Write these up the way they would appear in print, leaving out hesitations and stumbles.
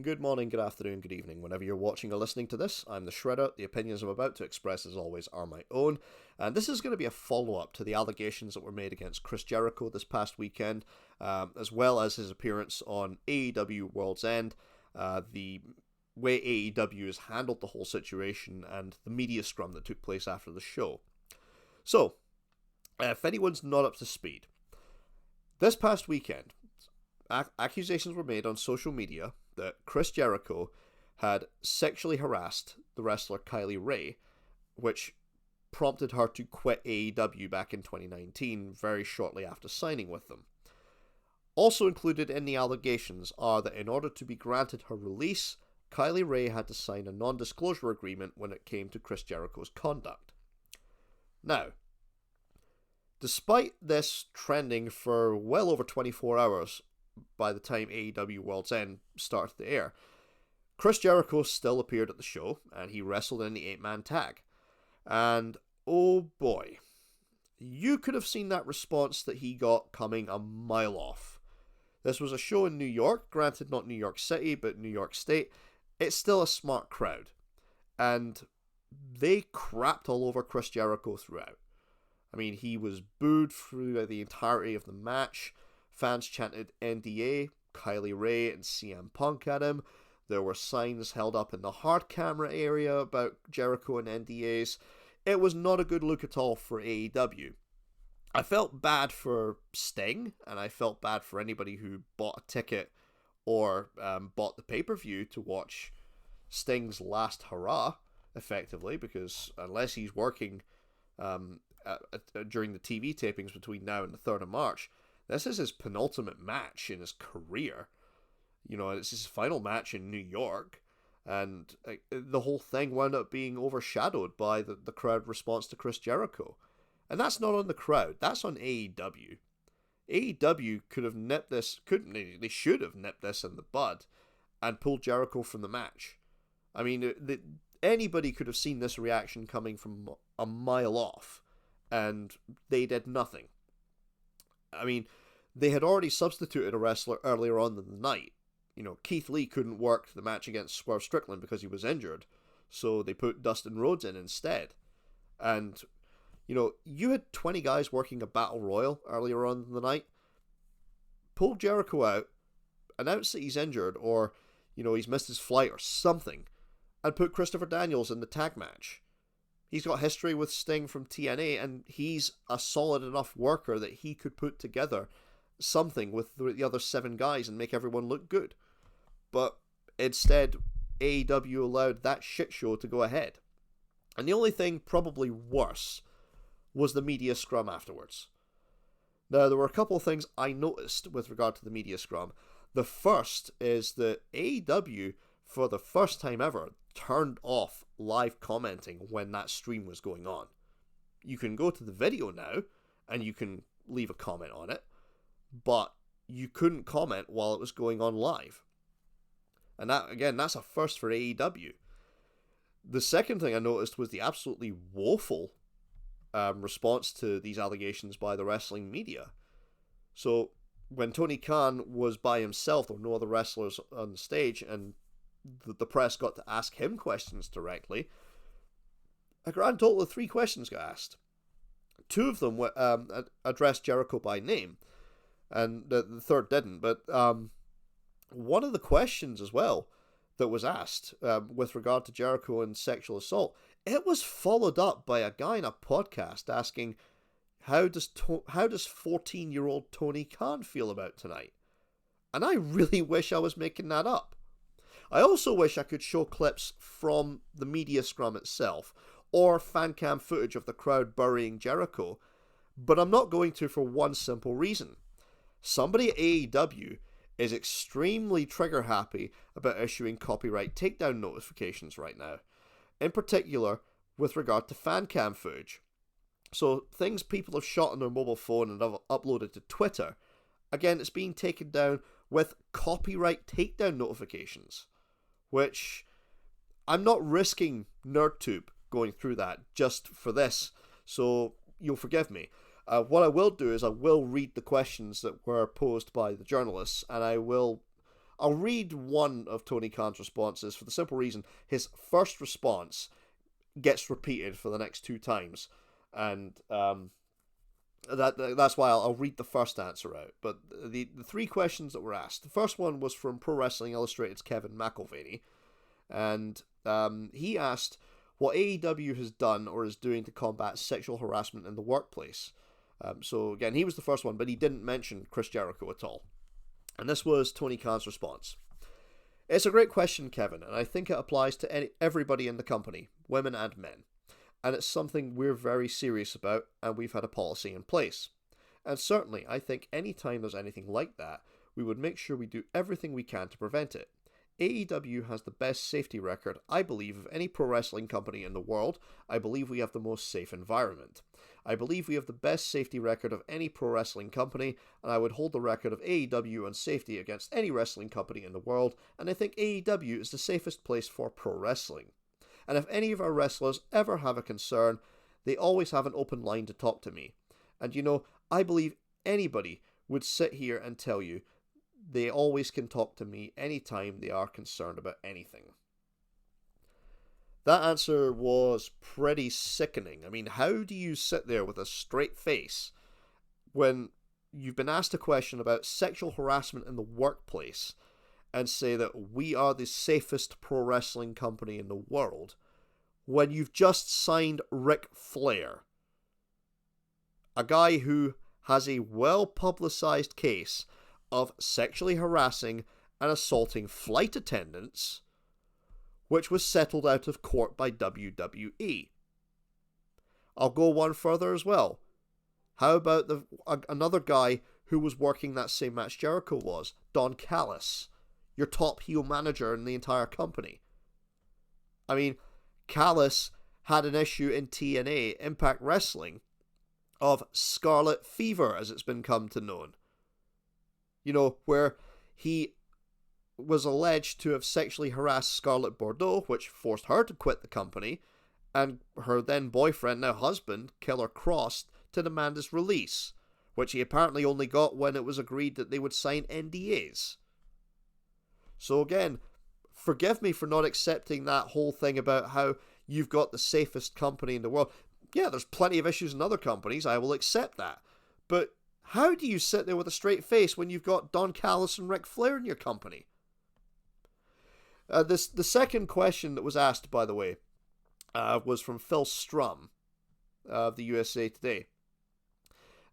Good morning, good afternoon, good evening. Whenever you're watching or listening to this, I'm the Shredder. The opinions I'm about to express, as always, are my own. And this is going to be a follow-up to the allegations that were made against Chris Jericho this past weekend, as well as his appearance on AEW World's End, the way AEW has handled the whole situation, and the media scrum that took place after the show. So, if anyone's not up to speed, this past weekend, accusations were made on social media that Chris Jericho had sexually harassed the wrestler Kylie Rae, which prompted her to quit AEW back in 2019, very shortly after signing with them. Also included in the allegations are that in order to be granted her release, Kylie Rae had to sign a non-disclosure agreement when it came to Chris Jericho's conduct. Now, despite this trending for well over 24 hours by the time AEW World's End started to air, Chris Jericho still appeared at the show, and he wrestled in the 8-man tag. And oh boy, you could have seen that response that he got coming a mile off. This was a show in New York, granted not New York City, but New York State. It's still a smart crowd, and they crapped all over Chris Jericho throughout. I mean, he was booed through the entirety of the match. Fans chanted NDA, Kylie Rae, and CM Punk at him. There were signs held up in the hard camera area about Jericho and NDAs. It was not a good look at all for AEW. I felt bad for Sting, and I felt bad for anybody who bought a ticket or bought the pay-per-view to watch Sting's last hurrah, effectively, because unless he's working during the TV tapings between now and the 3rd of March, this is his penultimate match in his career. You know, it's his final match in New York, and the whole thing wound up being overshadowed by the crowd response to Chris Jericho. And that's not on the crowd, that's on AEW. AEW could have nipped this, they should have nipped this in the bud and pulled Jericho from the match. I mean, anybody could have seen this reaction coming from a mile off, and they did nothing. I mean, they had already substituted a wrestler earlier on in the night. You know, Keith Lee couldn't work the match against Swerve Strickland because he was injured, so they put Dustin Rhodes in instead. And, you know, you had 20 guys working a battle royal earlier on in the night. Pull Jericho out, announce that he's injured, or, you know, he's missed his flight or something, and put Christopher Daniels in the tag match. He's got history with Sting from TNA, and he's a solid enough worker that he could put together something with the other 7 guys and make everyone look good. But instead, AEW allowed that shit show to go ahead. And the only thing probably worse was the media scrum afterwards. Now, there were a couple of things I noticed with regard to the media scrum. The first is that AEW, for the first time ever, turned off live commenting when that stream was going on. You can go to the video now, and you can leave a comment on it, but you couldn't comment while it was going on live. And that, again, that's a first for AEW. The second thing I noticed was the absolutely woeful response to these allegations by the wrestling media. So, when Tony Khan was by himself, there were no other wrestlers on the stage, and the press got to ask him questions directly, a grand total of 3 questions got asked. 2 of them were addressed Jericho by name, and the third didn't. But one of the questions as well that was asked with regard to Jericho and sexual assault, it was followed up by a guy in a podcast asking, how does 14-year-old Tony Khan feel about tonight? And I really wish I was making that up. I also wish I could show clips from the media scrum itself, or fan cam footage of the crowd burying Jericho, but I'm not going to for one simple reason. Somebody at AEW is extremely trigger happy about issuing copyright takedown notifications right now, in particular with regard to fan cam footage. So things people have shot on their mobile phone and have uploaded to Twitter, again, it's being taken down with copyright takedown notifications, which I'm not risking NerdTube going through that just for this, so you'll forgive me. What I will do is I will read the questions that were posed by the journalists, and I'll read one of Tony Khan's responses for the simple reason his first response gets repeated for the next 2 times, and that's why I'll read the first answer out. But the 3 questions that were asked, the first one was from Pro Wrestling Illustrated's Kevin McElvaney, and he asked what AEW has done or is doing to combat sexual harassment in the workplace. So again, he was the first one, but he didn't mention Chris Jericho at all. And this was Tony Khan's response. It's a great question, Kevin, and I think it applies to everybody in the company, women and men. And it's something we're very serious about, and we've had a policy in place. And certainly, I think any time there's anything like that, we would make sure we do everything we can to prevent it. AEW has the best safety record, I believe, of any pro wrestling company in the world. I believe we have the most safe environment. I believe we have the best safety record of any pro wrestling company, and I would hold the record of AEW on safety against any wrestling company in the world, and I think AEW is the safest place for pro wrestling. And if any of our wrestlers ever have a concern, they always have an open line to talk to me. And I believe anybody would sit here and tell you they always can talk to me anytime they are concerned about anything. That answer was pretty sickening. I mean, how do you sit there with a straight face when you've been asked a question about sexual harassment in the workplace and say that we are the safest pro wrestling company in the world when you've just signed Ric Flair, a guy who has a well-publicized case of sexually harassing and assaulting flight attendants, which was settled out of court by WWE. I'll go one further as well. How about another guy who was working that same match Jericho was, Don Callis, your top heel manager in the entire company? I mean, Callis had an issue in TNA, Impact Wrestling, of scarlet fever, as it's been come to known. Where he was alleged to have sexually harassed Scarlett Bordeaux, which forced her to quit the company, and her then boyfriend, now husband, Killer Cross, to demand his release, which he apparently only got when it was agreed that they would sign NDAs. So again, forgive me for not accepting that whole thing about how you've got the safest company in the world. Yeah, there's plenty of issues in other companies, I will accept that. But how do you sit there with a straight face when you've got Don Callis and Ric Flair in your company? The second question that was asked, by the way, was from Phil Strum of the USA Today.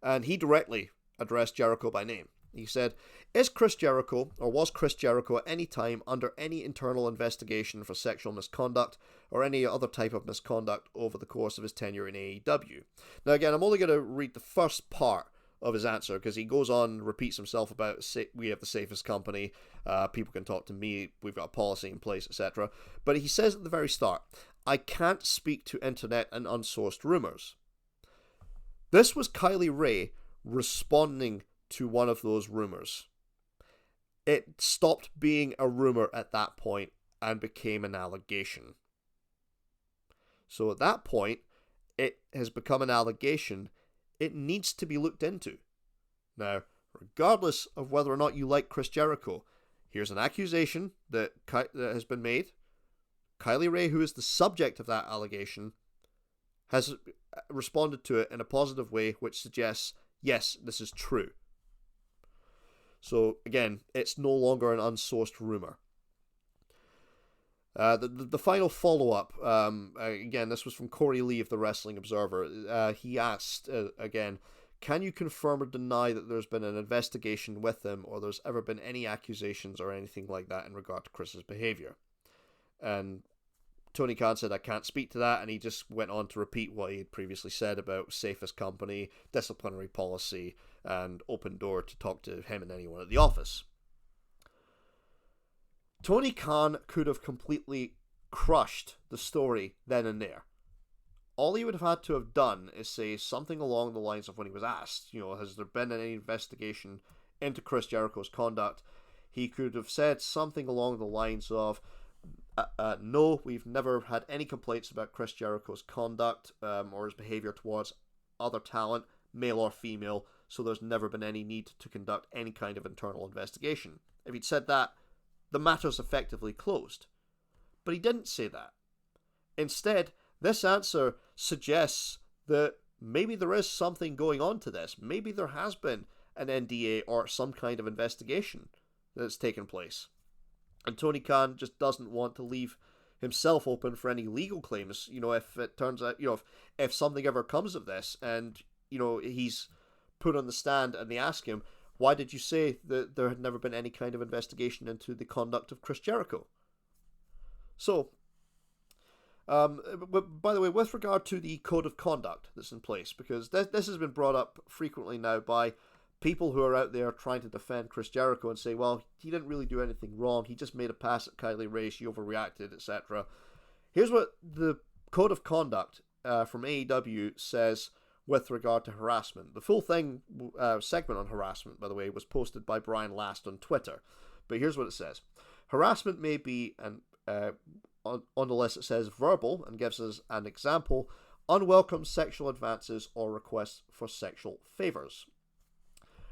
And he directly addressed Jericho by name. He said, was Chris Jericho at any time under any internal investigation for sexual misconduct or any other type of misconduct over the course of his tenure in AEW? Now again, I'm only going to read the first part of his answer, because he goes on and repeats himself about we have the safest company, people can talk to me, we've got a policy in place, etc. But he says at the very start, I can't speak to internet and unsourced rumors. This was Kylie Rae responding to one of those rumors. It stopped being a rumor at that point and became an allegation. So at that point, it has become an allegation. It needs to be looked into. Now, regardless of whether or not you like Chris Jericho, here's an accusation that has been made. Kylie Rae, who is the subject of that allegation, has responded to it in a positive way, which suggests, yes, this is true. So, again, it's no longer an unsourced rumor. The final follow-up, again, this was from Corey Lee of the Wrestling Observer. He asked, again, can you confirm or deny that there's been an investigation with him or there's ever been any accusations or anything like that in regard to Chris's behavior? And Tony Khan said, I can't speak to that, and he just went on to repeat what he had previously said about safest company, disciplinary policy, and open door to talk to him and anyone at the office. Tony Khan could have completely crushed the story then and there. All he would have had to have done is say something along the lines of when he was asked, has there been any investigation into Chris Jericho's conduct? He could have said something along the lines of, no, we've never had any complaints about Chris Jericho's conduct or his behavior towards other talent, male or female, so there's never been any need to conduct any kind of internal investigation. If he'd said that, the matter's effectively closed. But he didn't say that. Instead, this answer suggests that maybe there is something going on to this. Maybe there has been an NDA or some kind of investigation that's taken place. And Tony Khan just doesn't want to leave himself open for any legal claims. If it turns out, if something ever comes of this and, he's put on the stand and they ask him, why did you say that there had never been any kind of investigation into the conduct of Chris Jericho? So, by the way, with regard to the code of conduct that's in place, because this has been brought up frequently now by people who are out there trying to defend Chris Jericho and say, well, he didn't really do anything wrong, he just made a pass at Kylie Ray, she overreacted, etc. Here's what the code of conduct from AEW says with regard to harassment. The full thing, segment on harassment, by the way, was posted by Brian Last on Twitter. But here's what it says. Harassment may be, on the list it says, verbal, and gives us an example, unwelcome sexual advances or requests for sexual favors.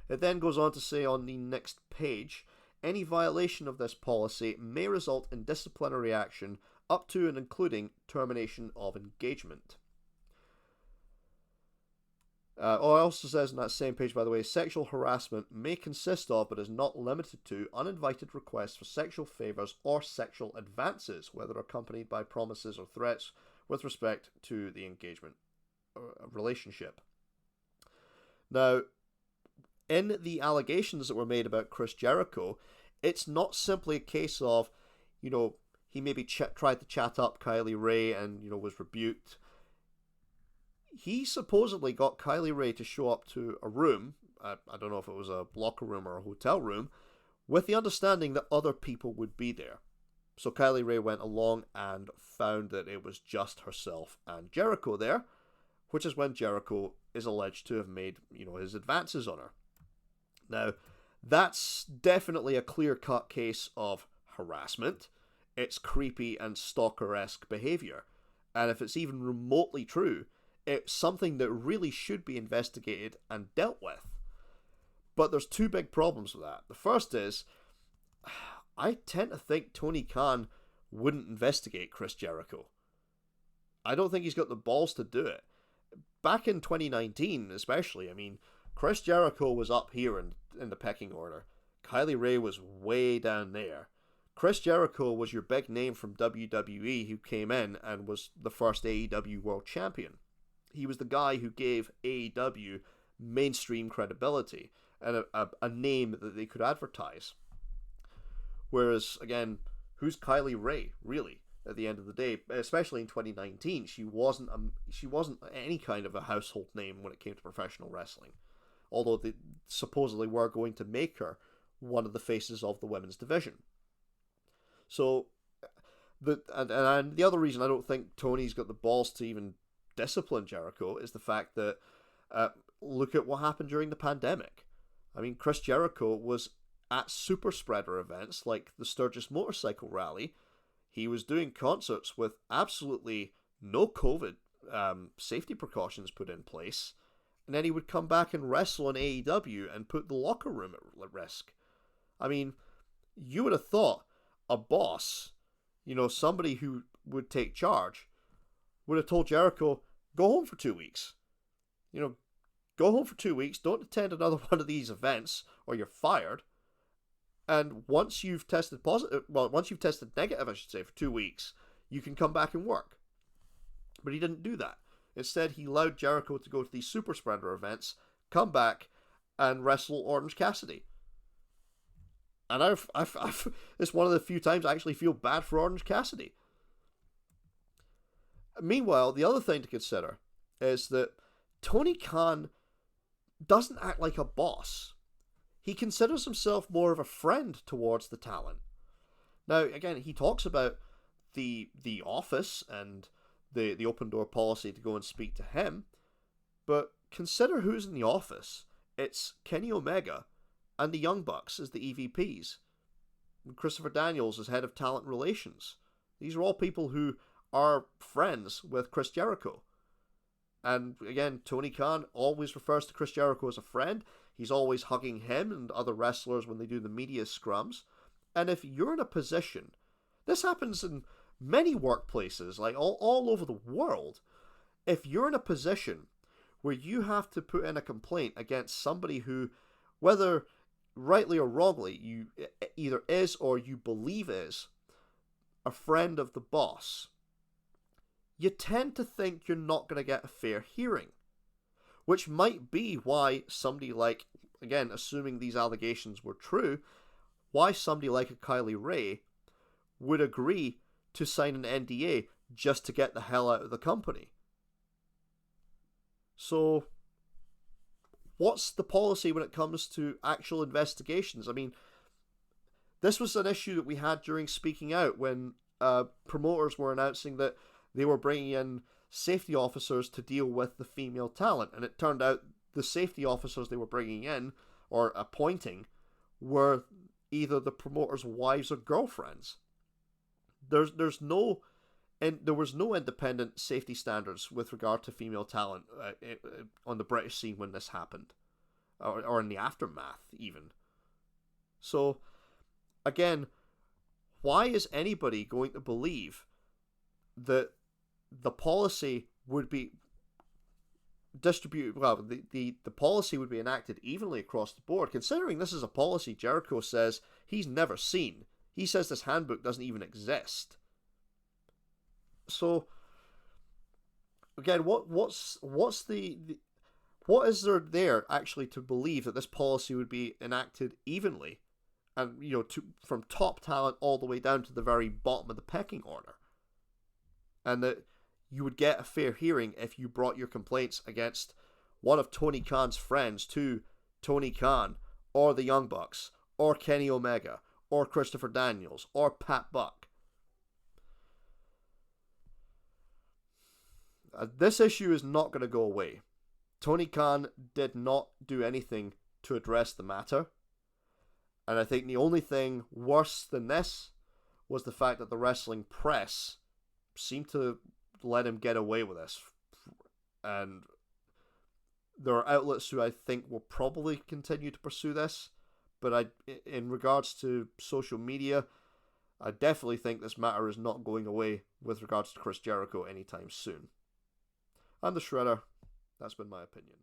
It then goes on to say on the next page, any violation of this policy may result in disciplinary action up to and including termination of engagement. It also says on that same page, by the way, sexual harassment may consist of, but is not limited to, uninvited requests for sexual favors or sexual advances, whether accompanied by promises or threats with respect to the engagement relationship. Now, in the allegations that were made about Chris Jericho, it's not simply a case of, he maybe tried to chat up Kylie Ray and, was rebuked. He supposedly got Kylie Ray to show up to a room, I don't know if it was a locker room or a hotel room, with the understanding that other people would be there. So Kylie Ray went along and found that it was just herself and Jericho there, which is when Jericho is alleged to have made, his advances on her. Now, that's definitely a clear-cut case of harassment. It's creepy and stalker-esque behavior. And if it's even remotely true, it's something that really should be investigated and dealt with. But there's two big problems with that. The first is, I tend to think Tony Khan wouldn't investigate Chris Jericho. I don't think he's got the balls to do it. Back in 2019, especially, Chris Jericho was up here in the pecking order. Kylie Ray was way down there. Chris Jericho was your big name from WWE who came in and was the first AEW World Champion. He was the guy who gave AEW mainstream credibility and a name that they could advertise. Whereas, again, who's Kylie Ray, really, at the end of the day? Especially in 2019, she wasn't any kind of a household name when it came to professional wrestling. Although they supposedly were going to make her one of the faces of the women's division. So, and the other reason I don't think Tony's got the balls to even discipline Jericho is the fact that, look at what happened during the pandemic. Chris Jericho was at super spreader events like the Sturgis Motorcycle Rally. He was doing concerts with absolutely no COVID safety precautions put in place. And then he would come back and wrestle in AEW and put the locker room at risk. You would have thought a boss, somebody who would take charge, would have told Jericho, go home for 2 weeks. Go home for 2 weeks, don't attend another one of these events, or you're fired. And once you've tested negative, I should say, for 2 weeks, you can come back and work. But he didn't do that. Instead, he allowed Jericho to go to these super spreader events, come back, and wrestle Orange Cassidy. And I've it's one of the few times I actually feel bad for Orange Cassidy. Meanwhile, the other thing to consider is that Tony Khan doesn't act like a boss. He considers himself more of a friend towards the talent. Now, again, he talks about the office and the open door policy to go and speak to him, but consider who's in the office. It's Kenny Omega and the Young Bucks as the EVPs. And Christopher Daniels as head of talent relations. These are all people who are friends with Chris Jericho. And again, Tony Khan always refers to Chris Jericho as a friend. He's always hugging him and other wrestlers when they do the media scrums. And if you're in a position, this happens in many workplaces, like all over the world. If you're in a position where you have to put in a complaint against somebody who, whether rightly or wrongly, you either is or you believe is a friend of the boss, you tend to think you're not going to get a fair hearing. Which might be why somebody like, again, assuming these allegations were true, why somebody like a Kylie Ray would agree to sign an NDA just to get the hell out of the company. So, what's the policy when it comes to actual investigations? I mean, this was an issue that we had during Speaking Out when promoters were announcing that they were bringing in safety officers to deal with the female talent. And it turned out the safety officers they were bringing in or appointing were either the promoters' wives or girlfriends. There was no independent safety standards with regard to female talent on the British scene when this happened, or in the aftermath even. So, again, why is anybody going to believe that the policy would be distributed, well, the policy would be enacted evenly across the board, considering this is a policy Jericho says he's never seen. He says this handbook doesn't even exist. So, again, what is there actually to believe that this policy would be enacted evenly, and from top talent all the way down to the very bottom of the pecking order, and that you would get a fair hearing if you brought your complaints against one of Tony Khan's friends to Tony Khan, or the Young Bucks, or Kenny Omega, or Christopher Daniels, or Pat Buck. This issue is not going to go away. Tony Khan did not do anything to address the matter. And I think the only thing worse than this was the fact that the wrestling press seemed to let him get away with this. And there are outlets who I think will probably continue to pursue this. But in regards to social media, I definitely think this matter is not going away with regards to Chris Jericho anytime soon. I'm the Shredder. That's been my opinion.